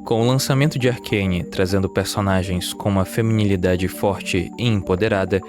Com o lançamento de Arcane, trazendo personagens com uma feminilidade forte e empoderada,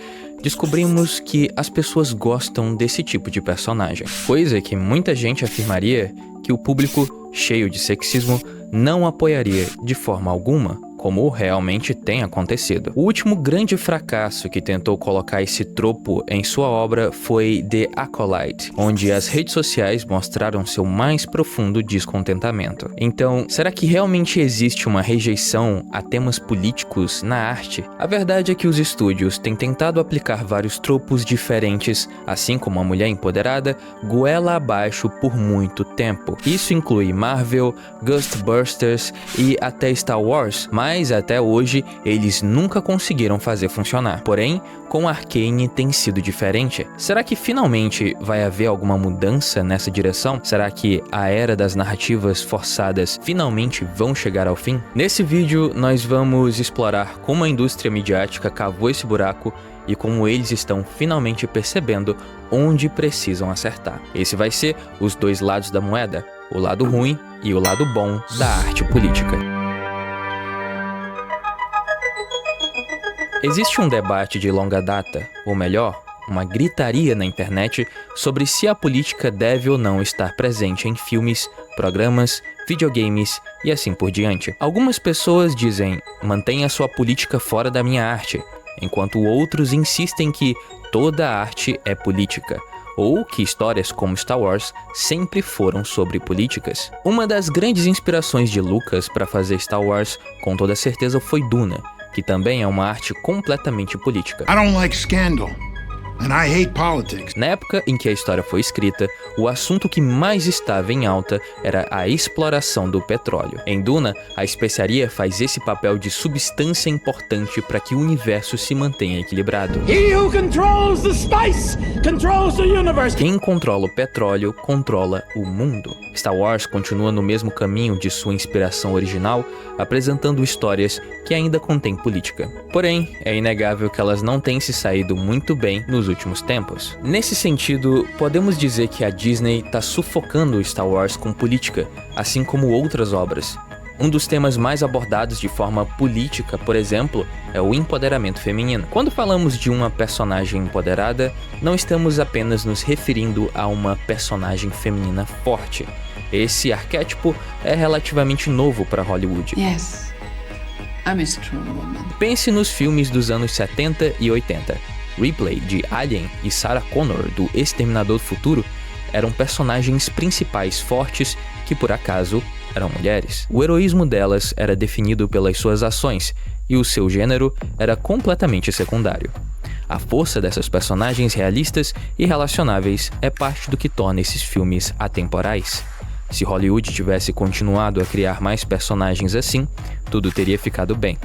descobrimos que as pessoas gostam desse tipo de personagem. Coisa que muita gente afirmaria que o público, cheio de sexismo, não apoiaria de forma alguma, como realmente tem acontecido. O último grande fracasso que tentou colocar esse tropo em sua obra foi The Acolyte, onde as redes sociais mostraram seu mais profundo descontentamento. Então, será que realmente existe uma rejeição a temas políticos na arte? A verdade é que os estúdios têm tentado aplicar vários tropos diferentes, assim como a mulher empoderada, goela abaixo por muito tempo. Isso inclui Marvel, Ghostbusters e até Star Wars, mas até hoje eles nunca conseguiram fazer funcionar. Porém, com Arcane tem sido diferente. Será que finalmente vai haver alguma mudança nessa direção? Será que a era das narrativas forçadas finalmente vão chegar ao fim? Nesse vídeo nós vamos explorar como a indústria midiática cavou esse buraco e como eles estão finalmente percebendo onde precisam acertar. Esse vai ser os dois lados da moeda, o lado ruim e o lado bom da arte política. Existe um debate de longa data, ou melhor, uma gritaria na internet sobre se a política deve ou não estar presente em filmes, programas, videogames e assim por diante. Algumas pessoas dizem, mantenha sua política fora da minha arte, enquanto outros insistem que toda arte é política, ou que histórias como Star Wars sempre foram sobre políticas. Uma das grandes inspirações de Lucas para fazer Star Wars, com toda certeza, foi Duna, que também é uma arte completamente política. I don't like scandal. And I hate politics. Na época em que a história foi escrita, o assunto que mais estava em alta era a exploração do petróleo. Em Duna, a especiaria faz esse papel de substância importante para que o universo se mantenha equilibrado. He who controls the spice controls the universe. Quem controla o petróleo controla o mundo. Star Wars continua no mesmo caminho de sua inspiração original, apresentando histórias que ainda contêm política. Porém, é inegável que elas não têm se saído muito bem nos últimos tempos. Nesse sentido, podemos dizer que a Disney está sufocando Star Wars com política, assim como outras obras. Um dos temas mais abordados de forma política, por exemplo, é o empoderamento feminino. Quando falamos de uma personagem empoderada, não estamos apenas nos referindo a uma personagem feminina forte. Esse arquétipo é relativamente novo para Hollywood. Yes, I'm a strong woman. Pense nos filmes dos anos 70 e 80. Ripley, de Alien, e Sarah Connor, do Exterminador do Futuro, eram personagens principais fortes que, por acaso, eram mulheres. O heroísmo delas era definido pelas suas ações, e o seu gênero era completamente secundário. A força dessas personagens realistas e relacionáveis é parte do que torna esses filmes atemporais. Se Hollywood tivesse continuado a criar mais personagens assim, tudo teria ficado bem.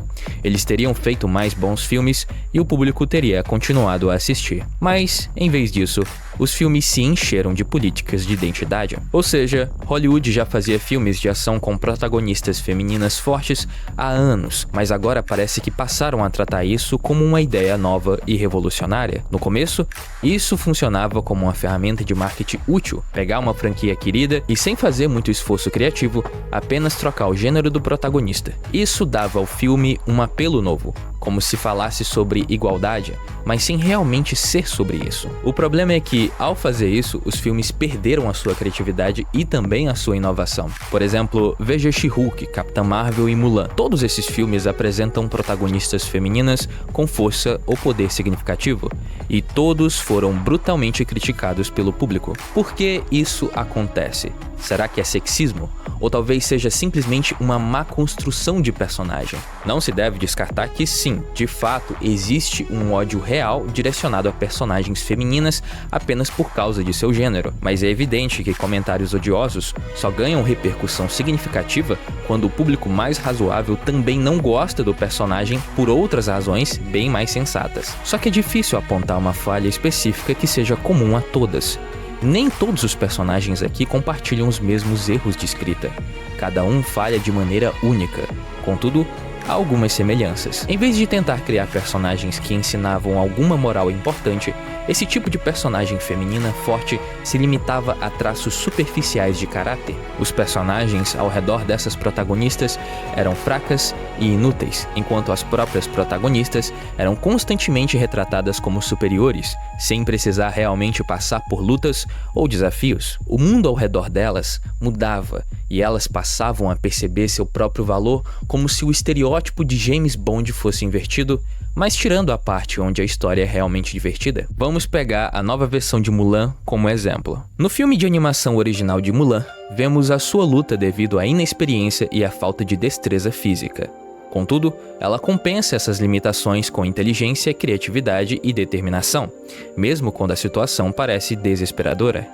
Eles teriam feito mais bons filmes e o público teria continuado a assistir. Mas, em vez disso, os filmes se encheram de políticas de identidade. Ou seja, Hollywood já fazia filmes de ação com protagonistas femininas fortes há anos, mas agora parece que passaram a tratar isso como uma ideia nova e revolucionária. No começo, isso funcionava como uma ferramenta de marketing útil, pegar uma franquia querida e, sem fazer muito esforço criativo, apenas trocar o gênero do protagonista. Isso dava ao filme um apelo novo, como se falasse sobre igualdade, mas sem realmente ser sobre isso. O problema é que, ao fazer isso, os filmes perderam a sua criatividade e também a sua inovação. Por exemplo, veja She-Hulk, Capitã Marvel e Mulan. Todos esses filmes apresentam protagonistas femininas com força ou poder significativo, e todos foram brutalmente criticados pelo público. Por que isso acontece? Será que é sexismo? Ou talvez seja simplesmente uma má construção de personagem? Não se deve descartar que sim, de fato, existe um ódio real direcionado a personagens femininas apenas por causa de seu gênero, mas é evidente que comentários odiosos só ganham repercussão significativa quando o público mais razoável também não gosta do personagem por outras razões bem mais sensatas. Só que é difícil apontar uma falha específica que seja comum a todas. Nem todos os personagens aqui compartilham os mesmos erros de escrita. Cada um falha de maneira única. Contudo, há algumas semelhanças. Em vez de tentar criar personagens que ensinavam alguma moral importante, esse tipo de personagem feminina forte se limitava a traços superficiais de caráter. Os personagens ao redor dessas protagonistas eram fracas e inúteis, enquanto as próprias protagonistas eram constantemente retratadas como superiores, sem precisar realmente passar por lutas ou desafios. O mundo ao redor delas mudava e elas passavam a perceber seu próprio valor como se o estereótipo de James Bond fosse invertido, mas tirando a parte onde a história é realmente divertida. Vamos pegar a nova versão de Mulan como exemplo. No filme de animação original de Mulan, vemos a sua luta devido à inexperiência e à falta de destreza física. Contudo, ela compensa essas limitações com inteligência, criatividade e determinação, mesmo quando a situação parece desesperadora.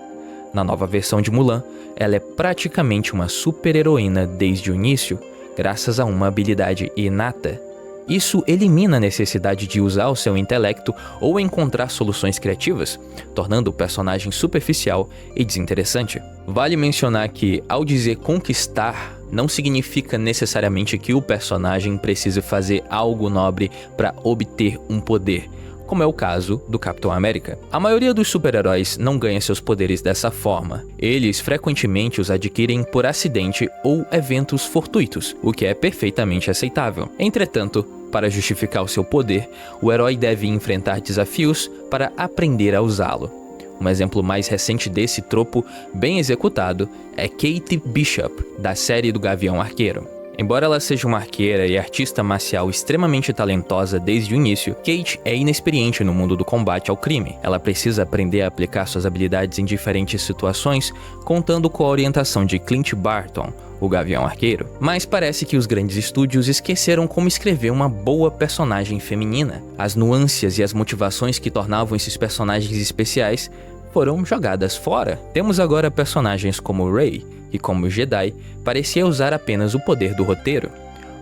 Na nova versão de Mulan, ela é praticamente uma super-heroína desde o início, graças a uma habilidade inata. Isso elimina a necessidade de usar o seu intelecto ou encontrar soluções criativas, tornando o personagem superficial e desinteressante. Vale mencionar que, ao dizer conquistar, não significa necessariamente que o personagem precise fazer algo nobre para obter um poder, como é o caso do Capitão América. A maioria dos super-heróis não ganha seus poderes dessa forma. Eles frequentemente os adquirem por acidente ou eventos fortuitos, o que é perfeitamente aceitável. Entretanto, para justificar o seu poder, o herói deve enfrentar desafios para aprender a usá-lo. Um exemplo mais recente desse tropo, bem executado, é Kate Bishop, da série do Gavião Arqueiro. Embora ela seja uma arqueira e artista marcial extremamente talentosa desde o início, Kate é inexperiente no mundo do combate ao crime. Ela precisa aprender a aplicar suas habilidades em diferentes situações, contando com a orientação de Clint Barton, o Gavião Arqueiro. Mas parece que os grandes estúdios esqueceram como escrever uma boa personagem feminina. As nuances e as motivações que tornavam esses personagens especiais foram jogadas fora. Temos agora personagens como Rey, que como Jedi, parecia usar apenas o poder do roteiro.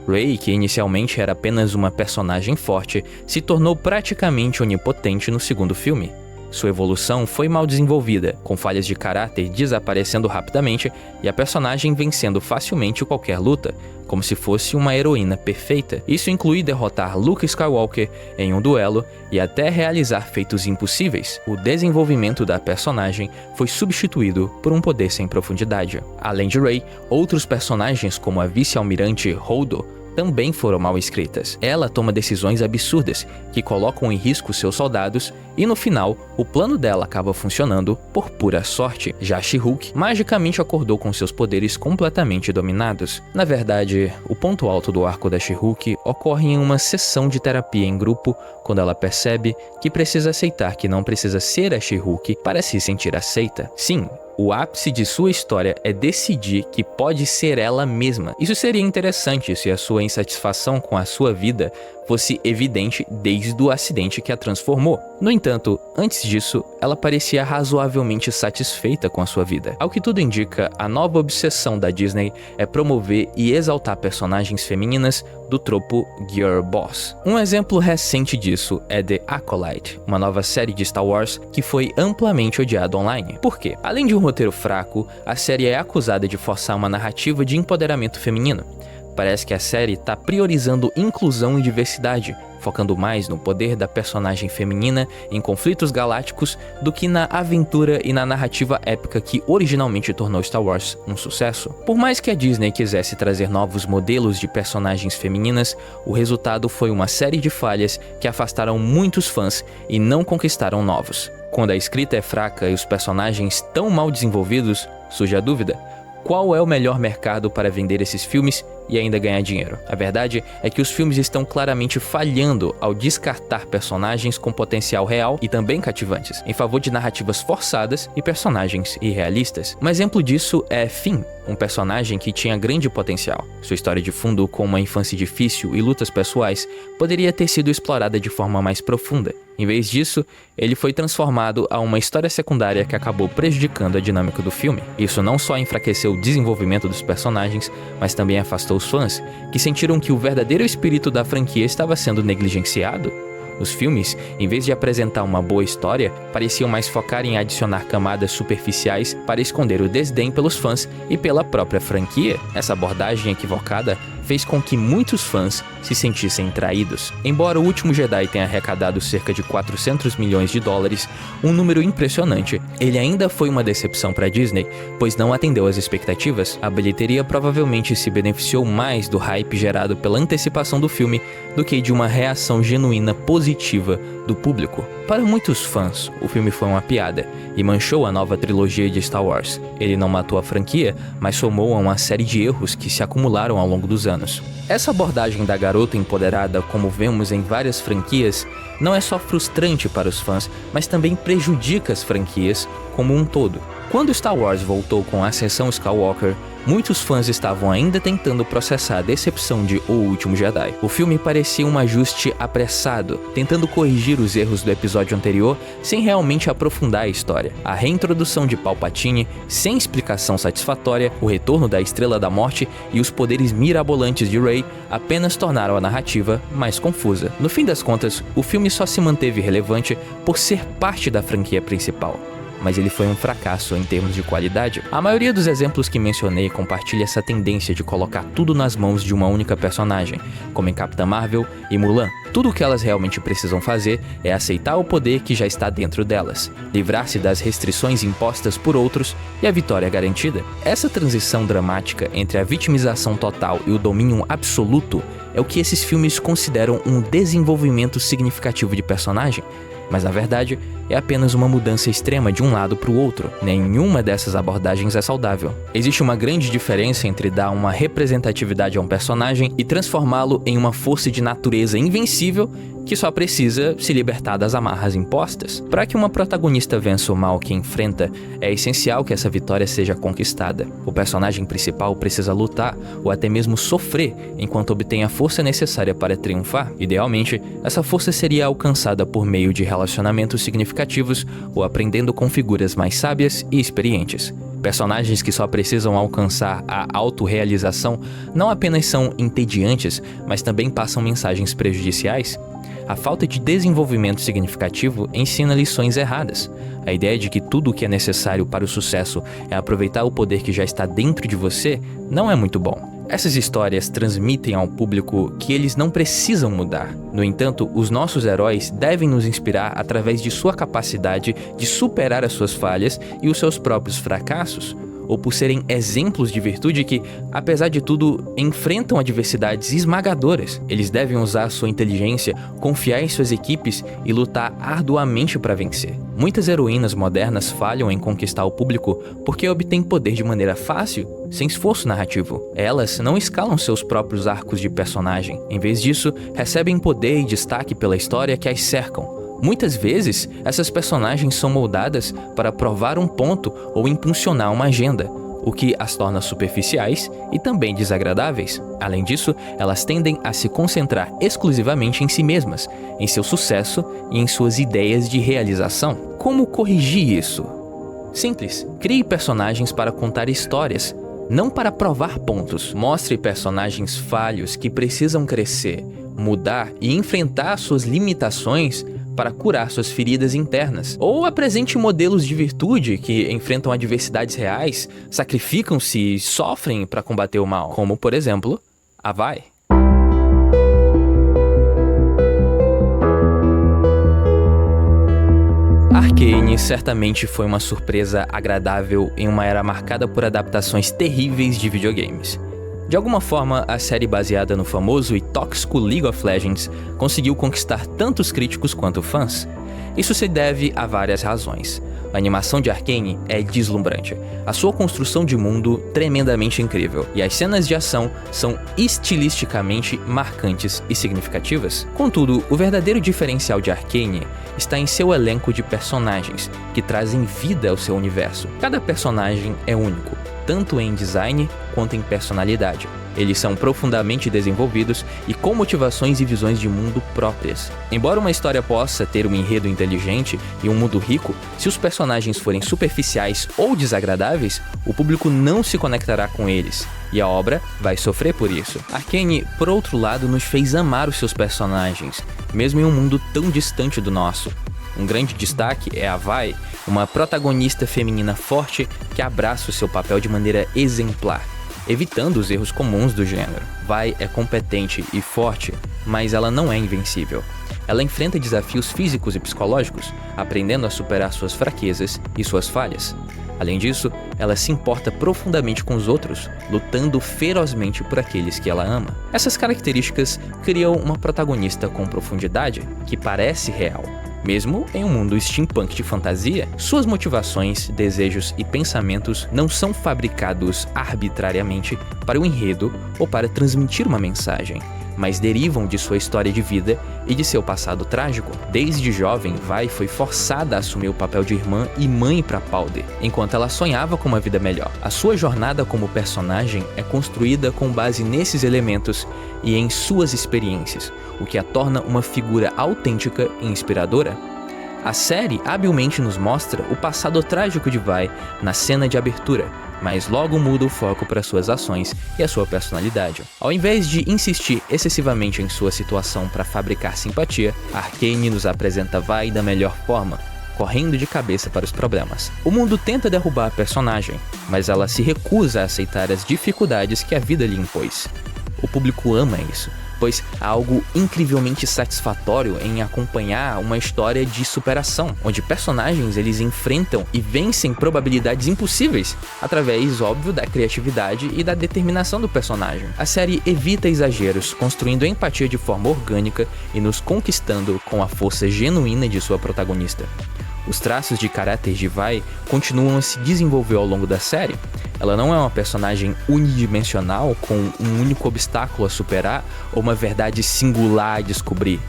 Rey, que inicialmente era apenas uma personagem forte, se tornou praticamente onipotente no segundo filme. Sua evolução foi mal desenvolvida, com falhas de caráter desaparecendo rapidamente e a personagem vencendo facilmente qualquer luta, como se fosse uma heroína perfeita. Isso inclui derrotar Luke Skywalker em um duelo e até realizar feitos impossíveis. O desenvolvimento da personagem foi substituído por um poder sem profundidade. Além de Rey, outros personagens como a vice-almirante Holdo também foram mal escritas. Ela toma decisões absurdas que colocam em risco seus soldados e no final, o plano dela acaba funcionando por pura sorte. Já She-Hulk magicamente acordou com seus poderes completamente dominados. Na verdade, o ponto alto do arco da She-Hulk ocorre em uma sessão de terapia em grupo, quando ela percebe que precisa aceitar que não precisa ser a She-Hulk para se sentir aceita. Sim, o ápice de sua história é decidir que pode ser ela mesma. Isso seria interessante se a sua insatisfação com a sua vida fosse evidente desde o acidente que a transformou. No entanto, antes disso, ela parecia razoavelmente satisfeita com a sua vida. Ao que tudo indica, a nova obsessão da Disney é promover e exaltar personagens femininas do tropo Girl Boss. Um exemplo recente disso é The Acolyte, uma nova série de Star Wars que foi amplamente odiada online. Por quê? Além de um roteiro fraco, a série é acusada de forçar uma narrativa de empoderamento feminino. Parece que a série está priorizando inclusão e diversidade, focando mais no poder da personagem feminina em conflitos galácticos do que na aventura e na narrativa épica que originalmente tornou Star Wars um sucesso. Por mais que a Disney quisesse trazer novos modelos de personagens femininas, o resultado foi uma série de falhas que afastaram muitos fãs e não conquistaram novos. Quando a escrita é fraca e os personagens tão mal desenvolvidos, surge a dúvida: qual é o melhor mercado para vender esses filmes e ainda ganhar dinheiro? A verdade é que os filmes estão claramente falhando ao descartar personagens com potencial real e também cativantes, em favor de narrativas forçadas e personagens irrealistas. Um exemplo disso é Finn, um personagem que tinha grande potencial. Sua história de fundo, com uma infância difícil e lutas pessoais, poderia ter sido explorada de forma mais profunda. Em vez disso, ele foi transformado a uma história secundária que acabou prejudicando a dinâmica do filme. Isso não só enfraqueceu o desenvolvimento dos personagens, mas também afastou os fãs, que sentiram que o verdadeiro espírito da franquia estava sendo negligenciado. Os filmes, em vez de apresentar uma boa história, pareciam mais focar em adicionar camadas superficiais para esconder o desdém pelos fãs e pela própria franquia. Essa abordagem equivocada fez com que muitos fãs se sentissem traídos. Embora O Último Jedi tenha arrecadado cerca de 400 milhões de dólares, um número impressionante, ele ainda foi uma decepção para a Disney, pois não atendeu às expectativas. A bilheteria provavelmente se beneficiou mais do hype gerado pela antecipação do filme do que de uma reação genuína positiva do público. Para muitos fãs, o filme foi uma piada e manchou a nova trilogia de Star Wars. Ele não matou a franquia, mas somou a uma série de erros que se acumularam ao longo dos anos. Essa abordagem da garota empoderada, como vemos em várias franquias, não é só frustrante para os fãs, mas também prejudica as franquias como um todo. Quando Star Wars voltou com a Ascensão Skywalker, muitos fãs estavam ainda tentando processar a decepção de O Último Jedi. O filme parecia um ajuste apressado, tentando corrigir os erros do episódio anterior sem realmente aprofundar a história. A reintrodução de Palpatine, sem explicação satisfatória, o retorno da Estrela da Morte e os poderes mirabolantes de Rey apenas tornaram a narrativa mais confusa. No fim das contas, o filme só se manteve relevante por ser parte da franquia principal, mas ele foi um fracasso em termos de qualidade. A maioria dos exemplos que mencionei compartilha essa tendência de colocar tudo nas mãos de uma única personagem, como em Capitã Marvel e Mulan. Tudo o que elas realmente precisam fazer é aceitar o poder que já está dentro delas, livrar-se das restrições impostas por outros e a vitória é garantida. Essa transição dramática entre a vitimização total e o domínio absoluto é o que esses filmes consideram um desenvolvimento significativo de personagem, mas na verdade é apenas uma mudança extrema de um lado para o outro. Nenhuma dessas abordagens é saudável. Existe uma grande diferença entre dar uma representatividade a um personagem e transformá-lo em uma força de natureza invencível que só precisa se libertar das amarras impostas. Para que uma protagonista vença o mal que enfrenta, é essencial que essa vitória seja conquistada. O personagem principal precisa lutar ou até mesmo sofrer enquanto obtém a força necessária para triunfar. Idealmente, essa força seria alcançada por meio de relacionamentos significativos ou aprendendo com figuras mais sábias e experientes. Personagens que só precisam alcançar a autorrealização não apenas são entediantes, mas também passam mensagens prejudiciais. A falta de desenvolvimento significativo ensina lições erradas. A ideia de que tudo o que é necessário para o sucesso é aproveitar o poder que já está dentro de você não é muito bom. Essas histórias transmitem ao público que eles não precisam mudar. No entanto, os nossos heróis devem nos inspirar através de sua capacidade de superar as suas falhas e os seus próprios fracassos, ou por serem exemplos de virtude que, apesar de tudo, enfrentam adversidades esmagadoras. Eles devem usar sua inteligência, confiar em suas equipes e lutar arduamente para vencer. Muitas heroínas modernas falham em conquistar o público porque obtêm poder de maneira fácil, sem esforço narrativo. Elas não escalam seus próprios arcos de personagem. Em vez disso, recebem poder e destaque pela história que as cercam. Muitas vezes, essas personagens são moldadas para provar um ponto ou impulsionar uma agenda, o que as torna superficiais e também desagradáveis. Além disso, elas tendem a se concentrar exclusivamente em si mesmas, em seu sucesso e em suas ideias de realização. Como corrigir isso? Simples. Crie personagens para contar histórias, não para provar pontos. Mostre personagens falhos que precisam crescer, mudar e enfrentar suas limitações para curar suas feridas internas. Ou apresente modelos de virtude que enfrentam adversidades reais, sacrificam-se e sofrem para combater o mal, como, por exemplo, a Vi. Arcane certamente foi uma surpresa agradável em uma era marcada por adaptações terríveis de videogames. De alguma forma, a série baseada no famoso e tóxico League of Legends conseguiu conquistar tanto os críticos quanto fãs. Isso se deve a várias razões. A animação de Arcane é deslumbrante, a sua construção de mundo tremendamente incrível, e as cenas de ação são estilisticamente marcantes e significativas. Contudo, o verdadeiro diferencial de Arcane está em seu elenco de personagens, que trazem vida ao seu universo. Cada personagem é único, tanto em design quanto em personalidade. Eles são profundamente desenvolvidos e com motivações e visões de mundo próprias. Embora uma história possa ter um enredo inteligente e um mundo rico, se os personagens forem superficiais ou desagradáveis, o público não se conectará com eles, e a obra vai sofrer por isso. Arcane, por outro lado, nos fez amar os seus personagens, mesmo em um mundo tão distante do nosso. Um grande destaque é a Vi, uma protagonista feminina forte que abraça o seu papel de maneira exemplar, evitando os erros comuns do gênero. Vi é competente e forte, mas ela não é invencível. Ela enfrenta desafios físicos e psicológicos, aprendendo a superar suas fraquezas e suas falhas. Além disso, ela se importa profundamente com os outros, lutando ferozmente por aqueles que ela ama. Essas características criam uma protagonista com profundidade que parece real. Mesmo em um mundo steampunk de fantasia, suas motivações, desejos e pensamentos não são fabricados arbitrariamente para o enredo ou para transmitir uma mensagem, mas derivam de sua história de vida e de seu passado trágico. Desde jovem, Vi foi forçada a assumir o papel de irmã e mãe para Powder, enquanto ela sonhava com uma vida melhor. A sua jornada como personagem é construída com base nesses elementos e em suas experiências, o que a torna uma figura autêntica e inspiradora. A série habilmente nos mostra o passado trágico de Vi na cena de abertura, mas logo muda o foco para suas ações e a sua personalidade. Ao invés de insistir excessivamente em sua situação para fabricar simpatia, Arcane nos apresenta Vi da melhor forma, correndo de cabeça para os problemas. O mundo tenta derrubar a personagem, mas ela se recusa a aceitar as dificuldades que a vida lhe impôs. O público ama isso, pois há algo incrivelmente satisfatório em acompanhar uma história de superação, onde personagens eles enfrentam e vencem probabilidades impossíveis, através, óbvio, da criatividade e da determinação do personagem. A série evita exageros, construindo empatia de forma orgânica e nos conquistando com a força genuína de sua protagonista. Os traços de caráter de Vi continuam a se desenvolver ao longo da série. Ela não é uma personagem unidimensional com um único obstáculo a superar ou uma verdade singular a descobrir.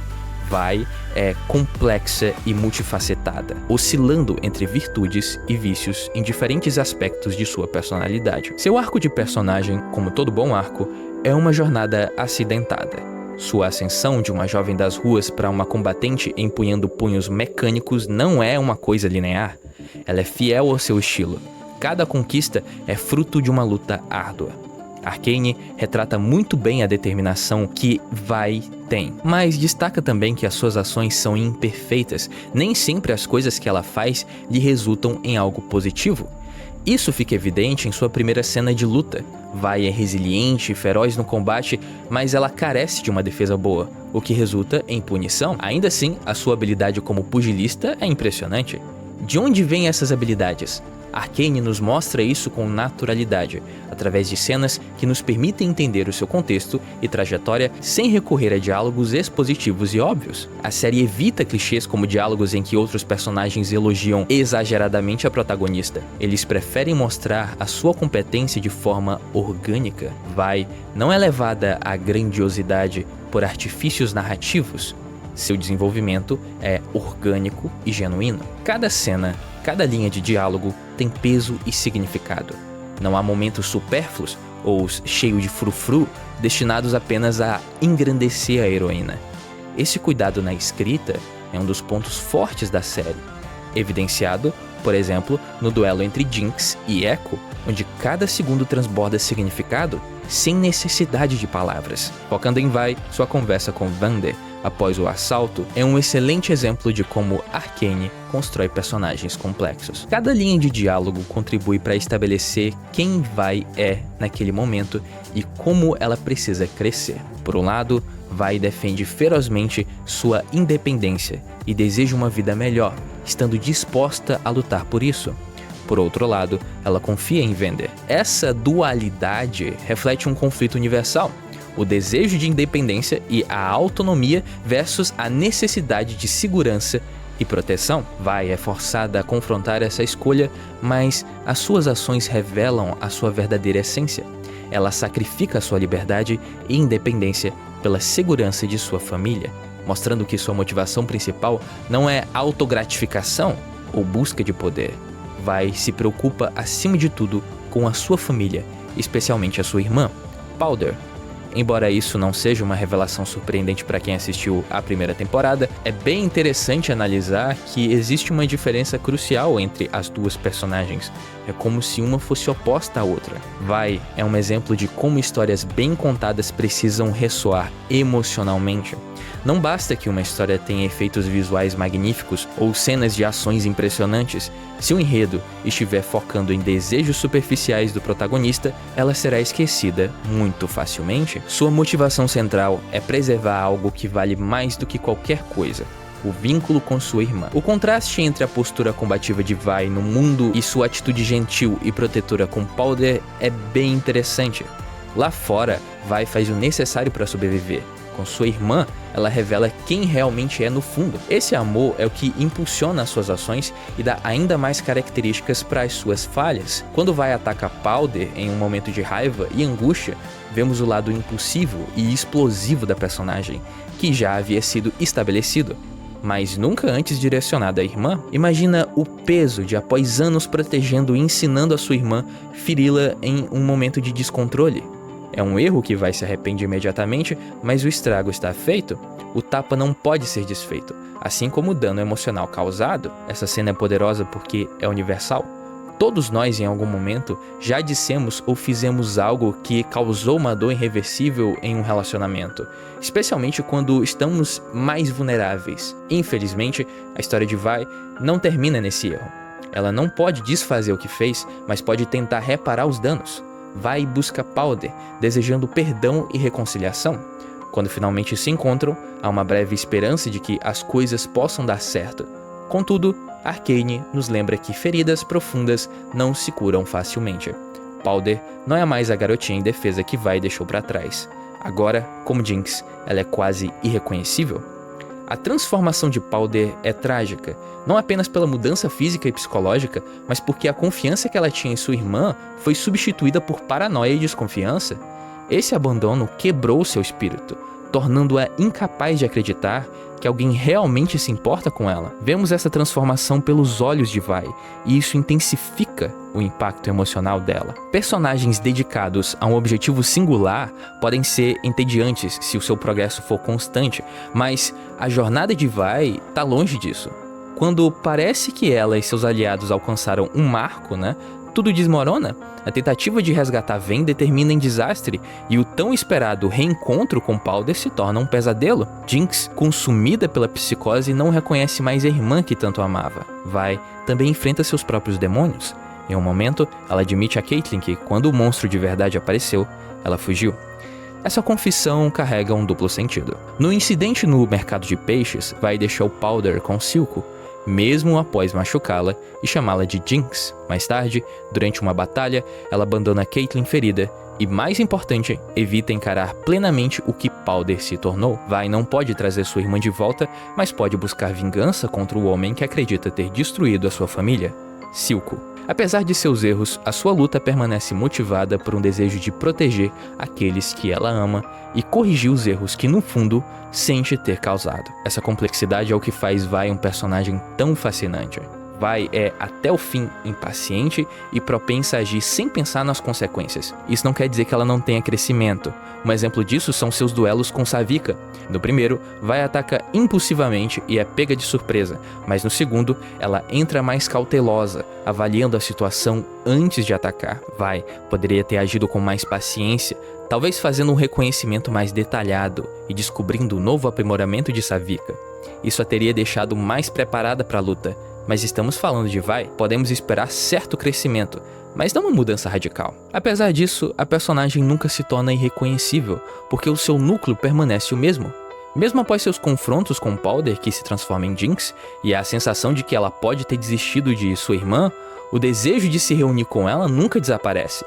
Vi é complexa e multifacetada, oscilando entre virtudes e vícios em diferentes aspectos de sua personalidade. Seu arco de personagem, como todo bom arco, é uma jornada acidentada. Sua ascensão de uma jovem das ruas para uma combatente empunhando punhos mecânicos não é uma coisa linear. Ela é fiel ao seu estilo. Cada conquista é fruto de uma luta árdua. Arcane retrata muito bem a determinação que Vi tem, mas destaca também que as suas ações são imperfeitas. Nem sempre as coisas que ela faz lhe resultam em algo positivo. Isso fica evidente em sua primeira cena de luta. Vi é resiliente e feroz no combate, mas ela carece de uma defesa boa, o que resulta em punição. Ainda assim, a sua habilidade como pugilista é impressionante. De onde vêm essas habilidades? Arcane nos mostra isso com naturalidade, através de cenas que nos permitem entender o seu contexto e trajetória sem recorrer a diálogos expositivos e óbvios. A série evita clichês como diálogos em que outros personagens elogiam exageradamente a protagonista. Eles preferem mostrar a sua competência de forma orgânica. Vi não é levada à grandiosidade por artifícios narrativos. Seu desenvolvimento é orgânico e genuíno. Cada cena, cada linha de diálogo tem peso e significado. Não há momentos supérfluos ou cheios de frufru destinados apenas a engrandecer a heroína. Esse cuidado na escrita é um dos pontos fortes da série, evidenciado, por exemplo, no duelo entre Jinx e Echo, onde cada segundo transborda significado sem necessidade de palavras. Focando em Vi, sua conversa com Vander após o assalto é um excelente exemplo de como Arcane constrói personagens complexos. Cada linha de diálogo contribui para estabelecer quem Vi é naquele momento e como ela precisa crescer. Por um lado, Vi defende ferozmente sua independência e deseja uma vida melhor, estando disposta a lutar por isso. Por outro lado, ela confia em Vander. Essa dualidade reflete um conflito universal: o desejo de independência e a autonomia versus a necessidade de segurança e proteção. Vi é forçada a confrontar essa escolha, mas as suas ações revelam a sua verdadeira essência. Ela sacrifica a sua liberdade e independência pela segurança de sua família, mostrando que sua motivação principal não é autogratificação ou busca de poder. Vi se preocupa acima de tudo com a sua família, especialmente a sua irmã. Powder. Embora isso não seja uma revelação surpreendente para quem assistiu a primeira temporada, é bem interessante analisar que existe uma diferença crucial entre as duas personagens. É como se uma fosse oposta à outra. Vi é um exemplo de como histórias bem contadas precisam ressoar emocionalmente. Não basta que uma história tenha efeitos visuais magníficos ou cenas de ações impressionantes. Se o enredo estiver focando em desejos superficiais do protagonista, ela será esquecida muito facilmente. Sua motivação central é preservar algo que vale mais do que qualquer coisa: o vínculo com sua irmã. O contraste entre a postura combativa de Vi no mundo e sua atitude gentil e protetora com Powder é bem interessante. Lá fora, Vi faz o necessário para sobreviver. Com sua irmã, ela revela quem realmente é no fundo. Esse amor é o que impulsiona as suas ações e dá ainda mais características para as suas falhas. Quando Vi ataca Powder em um momento de raiva e angústia, vemos o lado impulsivo e explosivo da personagem, que já havia sido estabelecido, mas nunca antes direcionado à irmã. Imagina o peso de, após anos protegendo e ensinando a sua irmã, feri-la em um momento de descontrole. É um erro que Vi se arrepende imediatamente, mas o estrago está feito. O tapa não pode ser desfeito, assim como o dano emocional causado. Essa cena é poderosa porque é universal. Todos nós, em algum momento, já dissemos ou fizemos algo que causou uma dor irreversível em um relacionamento, especialmente quando estamos mais vulneráveis. Infelizmente, a história de Vi não termina nesse erro. Ela não pode desfazer o que fez, mas pode tentar reparar os danos. Vi busca Powder, desejando perdão e reconciliação. Quando finalmente se encontram, há uma breve esperança de que as coisas possam dar certo. Contudo, Arcane nos lembra que feridas profundas não se curam facilmente. Powder não é mais a garotinha indefesa que Vi deixou para trás. Agora, como Jinx, ela é quase irreconhecível. A transformação de Powder é trágica, não apenas pela mudança física e psicológica, mas porque a confiança que ela tinha em sua irmã foi substituída por paranoia e desconfiança. Esse abandono quebrou seu espírito, tornando-a incapaz de acreditar que alguém realmente se importa com ela. Vemos essa transformação pelos olhos de Vi, e isso intensifica o impacto emocional dela. Personagens dedicados a um objetivo singular podem ser entediantes se o seu progresso for constante, mas a jornada de Vi está longe disso. Quando parece que ela e seus aliados alcançaram um marco, tudo desmorona. A tentativa de resgatar Vayne termina em desastre e o tão esperado reencontro com Powder se torna um pesadelo. Jinx, consumida pela psicose, não reconhece mais a irmã que tanto amava. Vi também enfrenta seus próprios demônios. Em um momento, ela admite a Caitlyn que, quando o monstro de verdade apareceu, ela fugiu. Essa confissão carrega um duplo sentido. No incidente no mercado de peixes, Vi deixou Powder com Silco, mesmo após machucá-la e chamá-la de Jinx. Mais tarde, durante uma batalha, ela abandona Caitlyn ferida e, mais importante, evita encarar plenamente o que Powder se tornou. Vi não pode trazer sua irmã de volta, mas pode buscar vingança contra o homem que acredita ter destruído a sua família, Silco. Apesar de seus erros, a sua luta permanece motivada por um desejo de proteger aqueles que ela ama e corrigir os erros que, no fundo, sente ter causado. Essa complexidade é o que faz Vi um personagem tão fascinante. Vi é, até o fim, impaciente e propensa a agir sem pensar nas consequências. Isso não quer dizer que ela não tenha crescimento. Um exemplo disso são seus duelos com Savika. No primeiro, Vi ataca impulsivamente e é pega de surpresa, mas no segundo, ela entra mais cautelosa, avaliando a situação antes de atacar. Vi poderia ter agido com mais paciência, talvez fazendo um reconhecimento mais detalhado e descobrindo o novo aprimoramento de Savika. Isso a teria deixado mais preparada para a luta. Mas estamos falando de Vi, podemos esperar certo crescimento, mas não uma mudança radical. Apesar disso, a personagem nunca se torna irreconhecível, porque o seu núcleo permanece o mesmo. Mesmo após seus confrontos com Powder, que se transforma em Jinx, e a sensação de que ela pode ter desistido de sua irmã, o desejo de se reunir com ela nunca desaparece.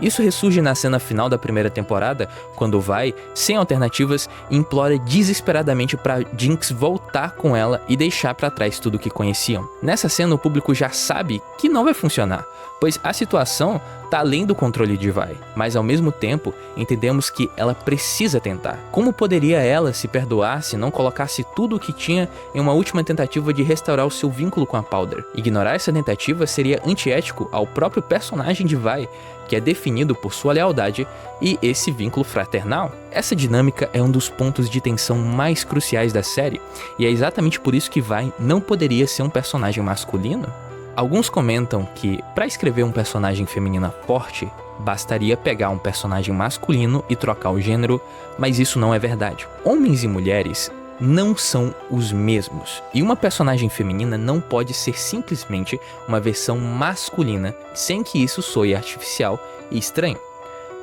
Isso ressurge na cena final da primeira temporada, quando Vi, sem alternativas, implora desesperadamente para Jinx voltar com ela e deixar para trás tudo o que conheciam. Nessa cena, o público já sabe que não vai funcionar, pois a situação está além do controle de Vi, mas ao mesmo tempo entendemos que ela precisa tentar. Como poderia ela se perdoar se não colocasse tudo o que tinha em uma última tentativa de restaurar o seu vínculo com a Powder? Ignorar essa tentativa seria antiético ao próprio personagem de Vi, que é definido por sua lealdade e esse vínculo fraternal. Essa dinâmica é um dos pontos de tensão mais cruciais da série, e é exatamente por isso que Vi não poderia ser um personagem masculino. Alguns comentam que, para escrever um personagem feminina forte, bastaria pegar um personagem masculino e trocar o gênero, mas isso não é verdade. Homens e mulheres não são os mesmos, e uma personagem feminina não pode ser simplesmente uma versão masculina sem que isso soe artificial e estranho.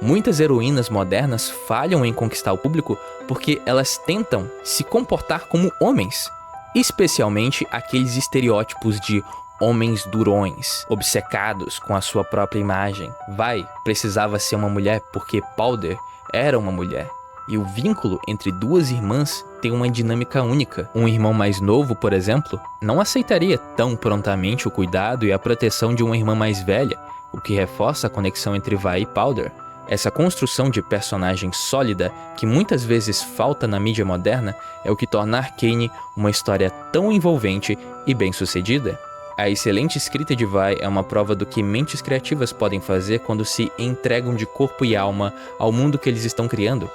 Muitas heroínas modernas falham em conquistar o público porque elas tentam se comportar como homens, especialmente aqueles estereótipos de homens durões, obcecados com a sua própria imagem. Vi precisava ser uma mulher porque Powder era uma mulher. E o vínculo entre duas irmãs tem uma dinâmica única. Um irmão mais novo, por exemplo, não aceitaria tão prontamente o cuidado e a proteção de uma irmã mais velha, o que reforça a conexão entre Vi e Powder. Essa construção de personagem sólida, que muitas vezes falta na mídia moderna, é o que torna Arcane uma história tão envolvente e bem-sucedida. A excelente escrita de Vi é uma prova do que mentes criativas podem fazer quando se entregam de corpo e alma ao mundo que eles estão criando.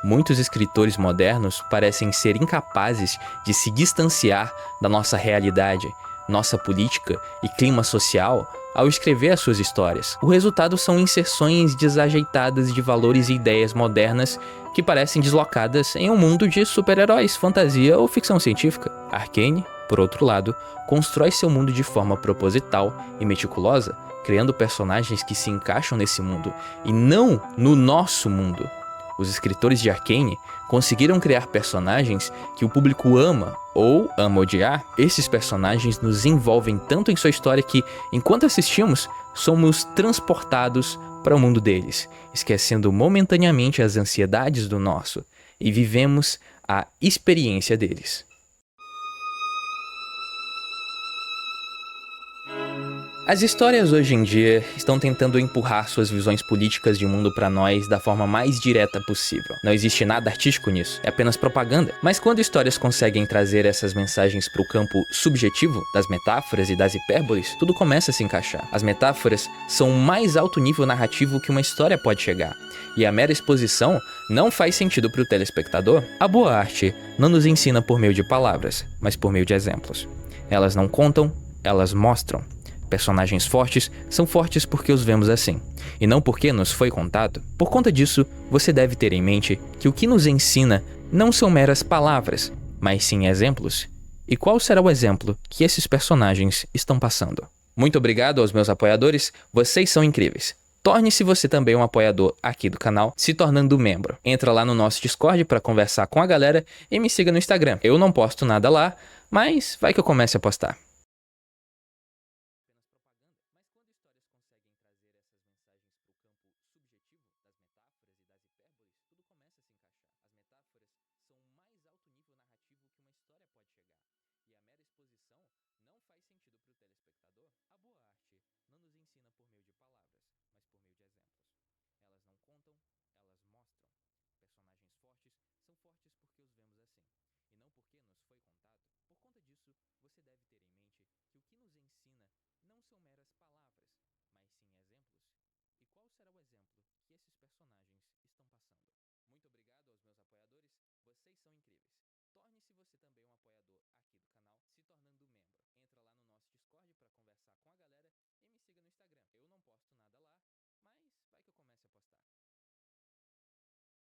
Muitos escritores modernos parecem ser incapazes de se distanciar da nossa realidade, nossa política e clima social ao escrever as suas histórias. O resultado são inserções desajeitadas de valores e ideias modernas que parecem deslocadas em um mundo de super-heróis, fantasia ou ficção científica. Arcane, por outro lado, constrói seu mundo de forma proposital e meticulosa, criando personagens que se encaixam nesse mundo e não no nosso mundo. Os escritores de Arcane conseguiram criar personagens que o público ama ou ama odiar. Esses personagens nos envolvem tanto em sua história que, enquanto assistimos, somos transportados para o mundo deles, esquecendo momentaneamente as ansiedades do nosso, e vivemos a experiência deles. As histórias hoje em dia estão tentando empurrar suas visões políticas de mundo para nós da forma mais direta possível. Não existe nada artístico nisso, é apenas propaganda. Mas quando histórias conseguem trazer essas mensagens para o campo subjetivo das metáforas e das hipérboles, tudo começa a se encaixar. As metáforas são o mais alto nível narrativo que uma história pode chegar, e a mera exposição não faz sentido para o telespectador. A boa arte não nos ensina por meio de palavras, mas por meio de exemplos. Elas não contam, elas mostram. Personagens fortes são fortes porque os vemos assim, e não porque nos foi contado. Por conta disso, você deve ter em mente que o que nos ensina não são meras palavras, mas sim exemplos. E qual será o exemplo que esses personagens estão passando? Muito obrigado aos meus apoiadores, vocês são incríveis. Torne-se você também um apoiador aqui do canal, se tornando membro. Entra lá no nosso Discord para conversar com a galera e me siga no Instagram. Eu não posto nada lá, mas vai que eu comece a postar. Muito obrigado aos meus apoiadores, vocês são incríveis. Torne-se você também